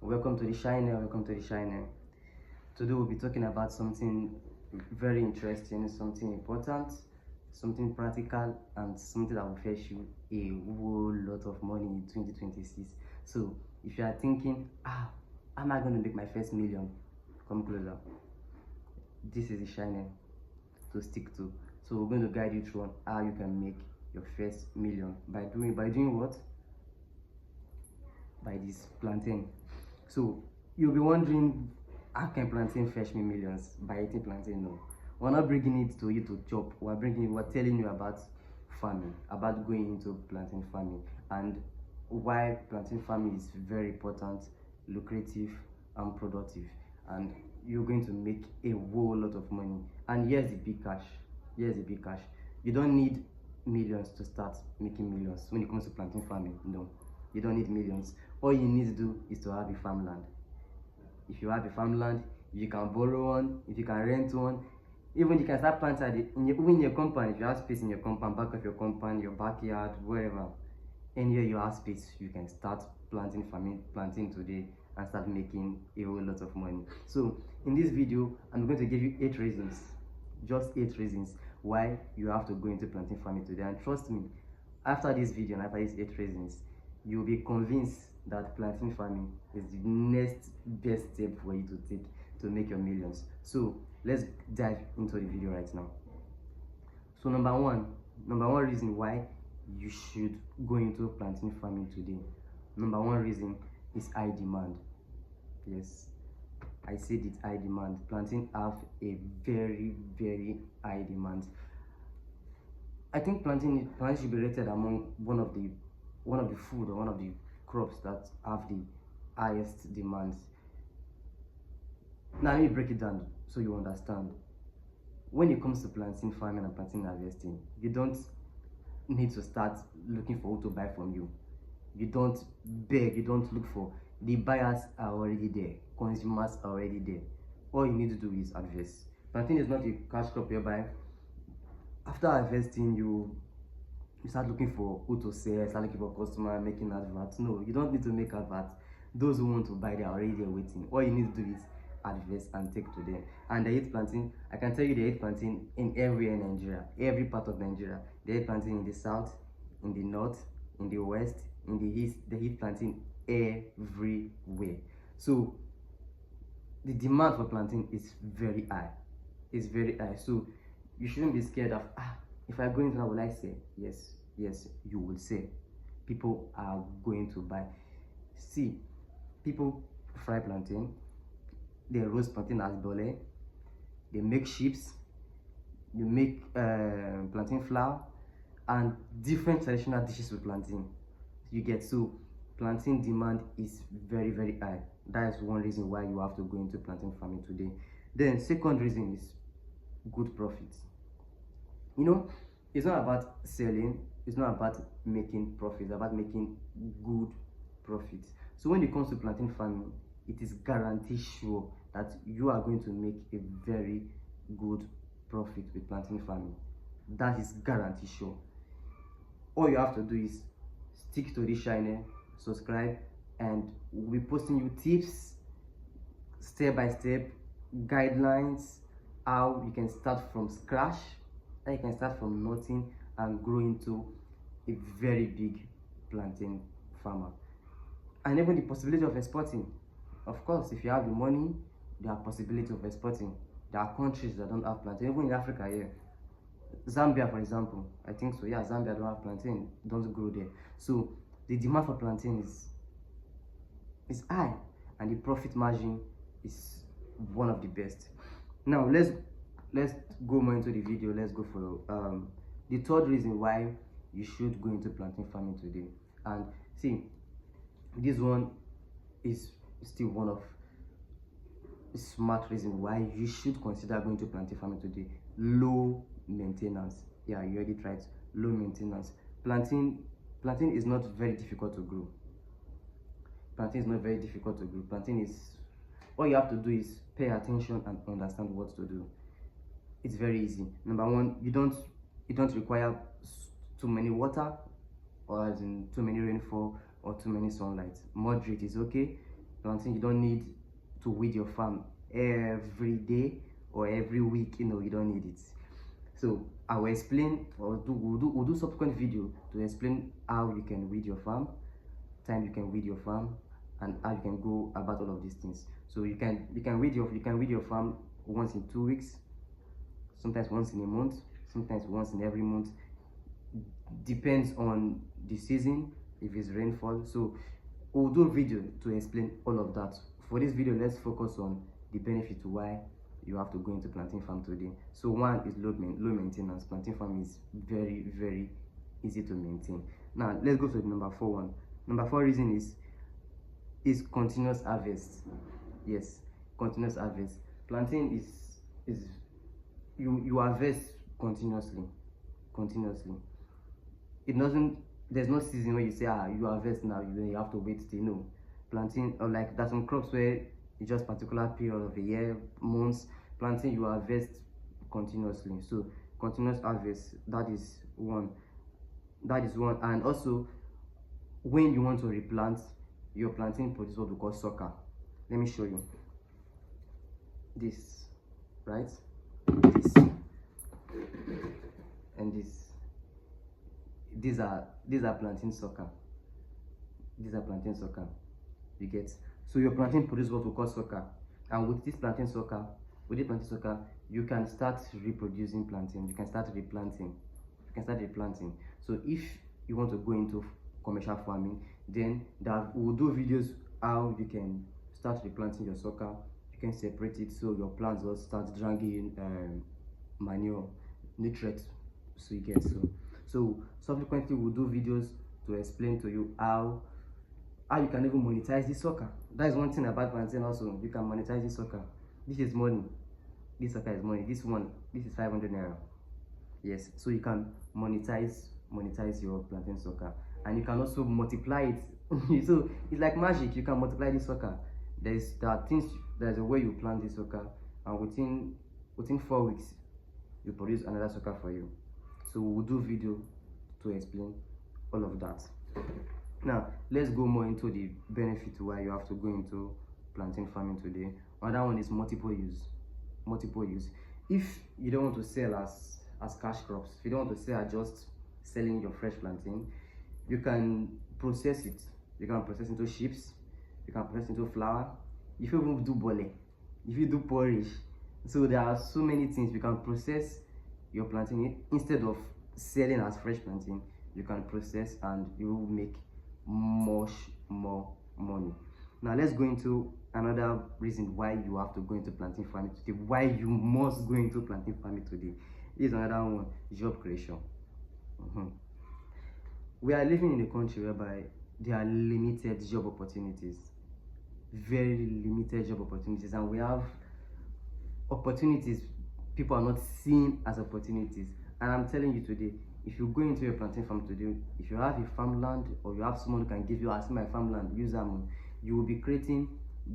Welcome to the channel. Welcome to the channel. Today we'll be talking about something very interesting, something important, something practical, and something that will fetch you a whole lot of money in 2026. So if you are thinking, how am I going to make my first million? Come closer. This is the channel to stick to. So we're going to guide you through on how you can make your first million by doing what? By this plantain. So you'll be wondering, how can plantain fetch me millions by eating plantain? No, we're not bringing it to you to chop. We're telling you about farming, about going into plantain farming, and why plantain farming is very important, lucrative, and productive, and you're going to make a whole lot of money. And here's the big catch. Here's the big catch. You don't need millions to start making millions when it comes to plantain farming. No, you don't need millions. All you need to do is to have a farmland. If you have a farmland, you can borrow one, if you can rent one, even you can start planting in your compound. If you have space in your compound, back of your compound, your backyard, wherever, anywhere you have space, you can start planting today and start making a whole lot of money. So in this video, I'm going to give you 8 reasons, just 8 reasons why you have to go into plantain farming today. And trust me, after this video and after these 8 reasons, you'll be convinced that plantain farming is the next best step for you to take to make your millions. So let's dive into the video right now. So number one reason why you should go into plantain farming today. Number one reason is high demand. Yes, I said it's high demand. Plantain have a very high demand. I think plantain should be rated among one of the food or one of the crops that have the highest demands. Now let me break it down so you understand. When it comes to plantain farming and plantain harvesting, you don't need to start looking for who to buy from you. You don't beg, you don't look for. The buyers are already there, consumers are already there. All you need to do is harvest. Plantain is not a cash crop whereby after harvesting you start looking for who to sell, start looking for customer, making adverts. No, you don't need to make adverts. Those who want to buy, they are already there waiting. All you need to do is advertise and take to them. And they eat plantain. I can tell you they eat plantain in everywhere in Nigeria, every part of Nigeria. They eat plantain in the south, in the north, in the west, in the east. They eat plantain everywhere. So the demand for plantain is very high. It's very high. So you shouldn't be scared of, if I go into that, will I say? Yes, you will say. People are going to buy. See, people fry plantain, they roast plantain as bole, they make chips, they make plantain flour, and different traditional dishes with plantain. You get, so plantain demand is very high. That is one reason why you have to go into plantain farming today. Then second reason is good profits. You know, it's not about selling, it's not about making profits, it's about making good profits. So when it comes to plantain farming, it is guaranteed sure that you are going to make a very good profit with plantain farming. That is guaranteed sure. All you have to do is stick to this channel, subscribe, and we'll be posting you tips, step by step guidelines, how you can start from scratch, how you can start from nothing and grow into a very big plantain farmer. And even the possibility of exporting. Of course, if you have the money, there are possibilities of exporting. There are countries that don't have plantain, even in Africa here. Zambia, for example, I think so. Yeah, Zambia don't have plantain, don't grow there. So the demand for plantain is high, and the profit margin is one of the best. Now let's go more into the video. Let's go for the third reason why you should go into plantain farming today. And see, this one is still one of the smart reason why you should consider going to plantain farming today. Low maintenance. Yeah, you heard it right. Low maintenance. Plantain is not very difficult to grow. Plantain is not very difficult to grow. Plantain is, all you have to do is pay attention and understand what to do. It's very easy. Number one, you don't require too many water, or as in too many rainfall or too many sunlight. Moderate is okay. Plantain, you don't need to weed your farm every day or every week. You know, you don't need it. So I will explain, or we'll do subsequent video to explain how you can weed your farm, time you can weed your farm, and how you can go about all of these things. So you can weed your farm once in 2 weeks, sometimes once in a month, sometimes once in every month. Depends on the season, if it's rainfall. So we'll do a video to explain all of that. For this video, let's focus on the benefit why you have to go into plantain farm today. So one is low maintenance. Plantain farm is very easy to maintain. Now let's go to the number 4 one. Number 4 reason is continuous harvest. Yes, continuous harvest. Plantain is you harvest continuously. It doesn't, there's no season where you say you harvest now, you have to wait till. No, plantain, or like there's some crops where it's just particular period of the year, months. Plantain, you harvest continuously. So continuous harvest, that is one. And also, when you want to replant, your plantain produces what we call sucker. Let me show you this, right? This and this. These are plantain sucker. These are plantain sucker. You get? So your plantain produces what we call sucker, and with this plantain sucker, you can start reproducing plantain. You can start replanting. So if you want to go into commercial farming, then we'll do videos how you can start replanting your sucker. You can separate it so your plants will start dragging manure, nutrients. So you get so subsequently we'll do videos to explain to you how you can even monetize this sucker. That is one thing about plantain also. You can monetize this sucker. This is money. This sucker is money. This is 500 naira. Yes, so you can monetize your plantain sucker, and you can also multiply it. So it's like magic. You can multiply this sucker. There's a way you plant this sucker, and within 4 weeks you produce another sucker for you. So we'll do video to explain all of that. Now let's go more into the benefit why you have to go into plantain farming today. Another one is multiple use. If you don't want to sell as cash crops, if you don't want to sell just selling your fresh plantain, you can process it. You can process into chips, you can process into flour. If you even do bole, if you do porridge, so there are so many things you can process your plantain. Instead of selling as fresh plantain, you can process and you will make much more money. Now let's go into another reason why you have to go into plantain farming today, why you must go into plantain farming today. This is another one: job creation. We are living in a country whereby there are limited job opportunities, very limited job opportunities, and we have opportunities people are not seeing as opportunities. And I'm telling you today, if you go into your plantain farm today, if you have a farmland or you have someone who can give you, I see my farmland, use them, you will be creating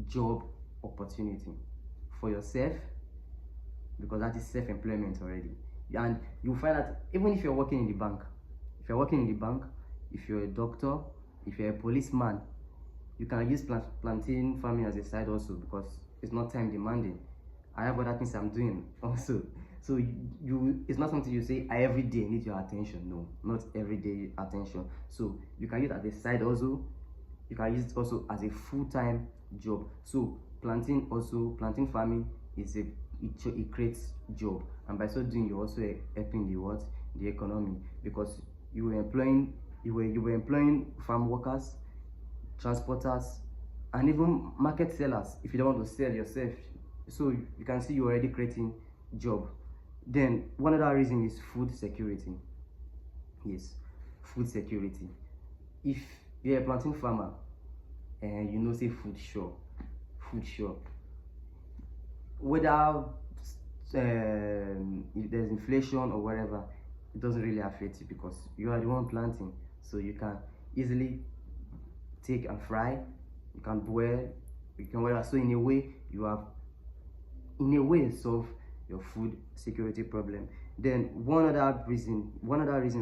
job opportunity for yourself, because that is self-employment already. And you'll find that even if you're working in the bank, if you're a doctor, if you're a policeman, you can use plantain farming as a side also, because it's not time demanding. I have other things I'm doing also. So it's not something you say I every day need your attention. No, not everyday attention. So you can use it as a side also. You can use it also as a full-time job. So plantain farming it creates job, and by so doing you're also helping the economy, because you were employing farm workers, transporters, and even market sellers if you don't want to sell yourself. So you can see you're already creating job. Then one other reason is food security. Yes, food security. If you're a plantain farmer and you know say food sure, whether if there's inflation or whatever, it doesn't really affect you, because you are the one planting. So you can easily take and fry, you can boil, you can whatever. So in a way you have solve your food security problem. Then one other reason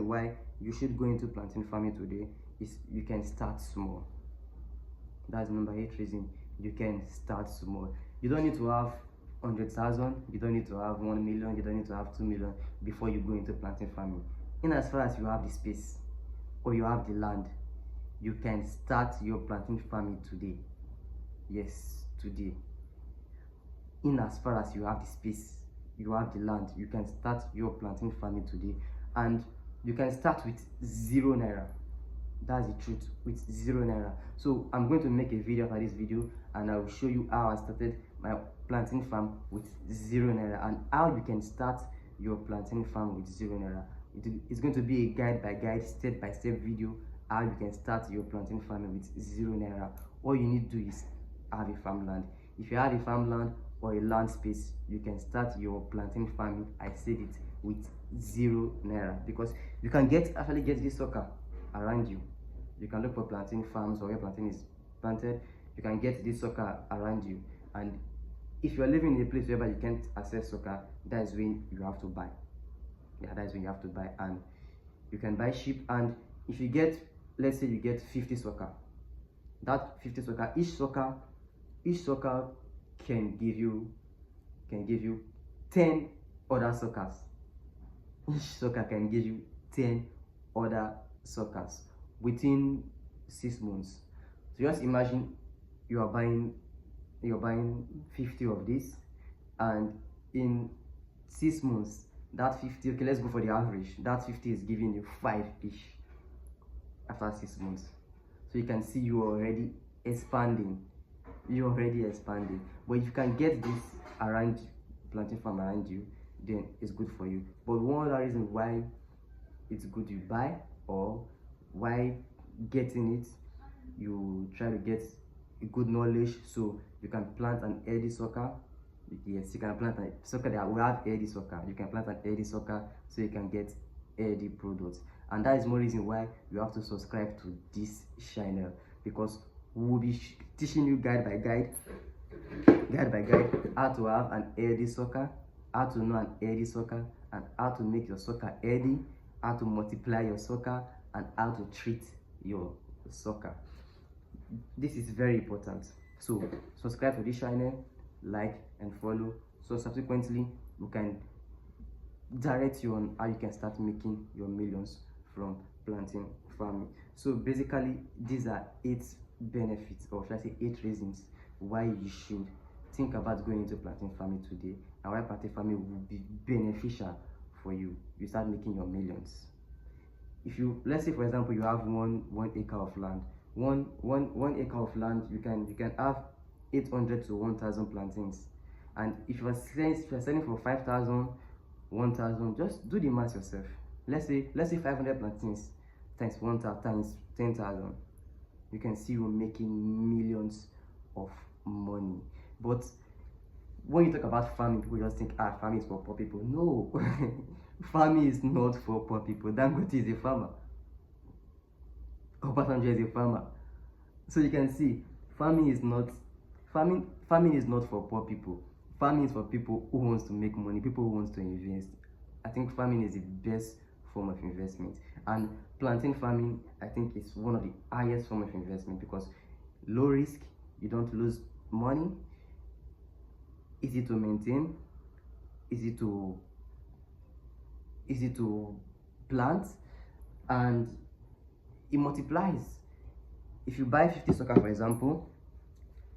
why you should go into plantain farming today is you can start small. That's number 8 reason. you can start small. You don't need to have 100,000, you don't need to have 1 million, you don't need to have 2 million before you go into plantain farming. In as far as you have the space or you have the land, you can start your plantain farming today. Yes, today. In as far as you have the space, you have the land, you can start your plantain farming today, and you can start with 0 naira. That's the truth, with 0 naira. So I'm going to make a video after this video, and I will show you how I started my plantain farm with 0 naira and how you can start your plantain farm with 0 naira. It's going to be a guide by guide, step by step video how you can start your plantain farming with 0 naira. All you need to do is have a farmland. If you have a farmland or a land space, you can start your plantain farming, I said it, with 0 naira, because you can actually get this sucker around you. You can look for plantain farms or where plantain is planted. You can get this sucker around you, and if you are living in a place where you can't access sucker, that is when you have to buy. Yeah, that is when you have to buy, and you can buy sheep. And if you get, let's say you get 50 sucker, that 50 sucker, each sucker can give you 10 other suckers. Each sucker can give you 10 other suckers within 6 months. So just imagine you're buying 50 of this, and in 6 months that 50, okay, let's go for the average, that 50 is giving you 5 each after 6 months. So you can see you're already expanding. But if you can get this around plantain farm around you, then it's good for you. But one other reason why it's good you buy, or why getting it, you try to get a good knowledge so you can plant an early sucker. Yes, you can plant a sucker that will have early sucker. You can plant an early sucker so you can get early products. And that is more reason why you have to subscribe to this channel, because we will be teaching you guide by guide how to have an early sucker, how to know an early sucker, and how to make your sucker early, how to multiply your sucker, and how to treat your sucker. This is very important. So subscribe to this channel, like and follow, so subsequently we can direct you on how you can start making your millions from plantain farming. So basically these are 8 benefits, or should I say 8 reasons why you should think about going into plantain farming today, and why plantain farming will be beneficial for you. You start making your millions. If you, let's say for example, you have one acre of land, one acre of land, you can have 800 to 1,000 plantains. And if you are selling for 5,000, 1,000, just do the math yourself. Let's say 500 plantains times 1,000 times 10,000. You can see you're making millions of money. But when you talk about farming, people just think, farming is for poor people. No, farming is not for poor people. Dangote is a farmer. Obasanjo is a farmer. So you can see, farming is not for poor people. Farming is for people who wants to make money, people who wants to invest. I think farming is the best form of investment, and plantain farming, I think, is one of the highest form of investment, because low risk, you don't lose money, easy to maintain, easy to plant, and it multiplies. If you buy 50 sucker, for example,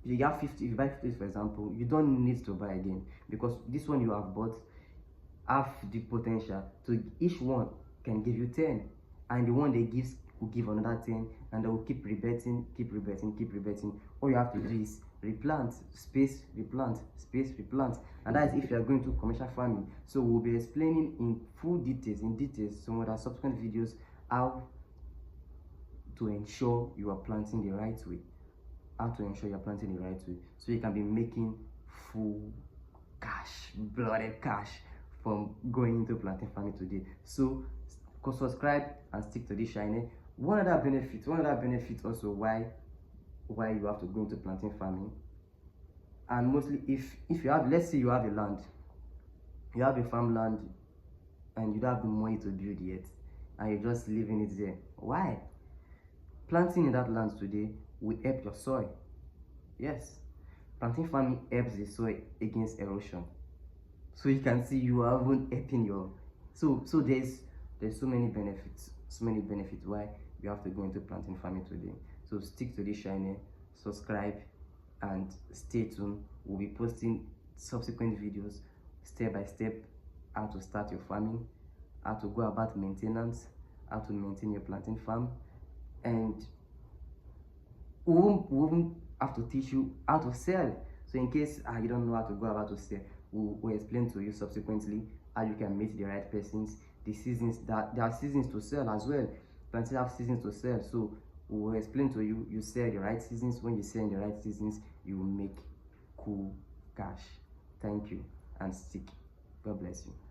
if you buy 50 for example, you don't need to buy again, because this one you have bought have the potential to, each one can give you 10, and the one they gives will give another 10, and they will keep reverting. All you have to do is replant, space, replant, space, replant. And that is if you are going to commercial farming. So we'll be explaining in full details, some other subsequent videos, how to ensure you are planting the right way, so you can be making full cash, blooded cash, from going into plantain farming today. So subscribe and stick to this channel. One other benefit also why you have to go into plantain farming, and mostly if you have, let's say you have a land, you have a farmland, and you don't have the money to build yet, and you're just leaving it there. Why? Planting in that land today will help your soil. Yes, Plantain farming helps the soil against erosion. So you can see you are even helping your, so there's so many benefits why you have to go into plantain farming today. So stick to this channel, subscribe, and stay tuned. We'll be posting subsequent videos, step by step, how to start your farming, how to go about maintenance, how to maintain your plantain farm, and we won't have to teach you how to sell. So in case you don't know how to go about to sell, we'll explain to you subsequently how you can meet the right persons, the seasons, that there are seasons to sell as well. Plantain have seasons to sell, so we'll explain to you. You sell the right seasons. When you sell in the right seasons, you will make cool cash. Thank you, and stick. God bless you.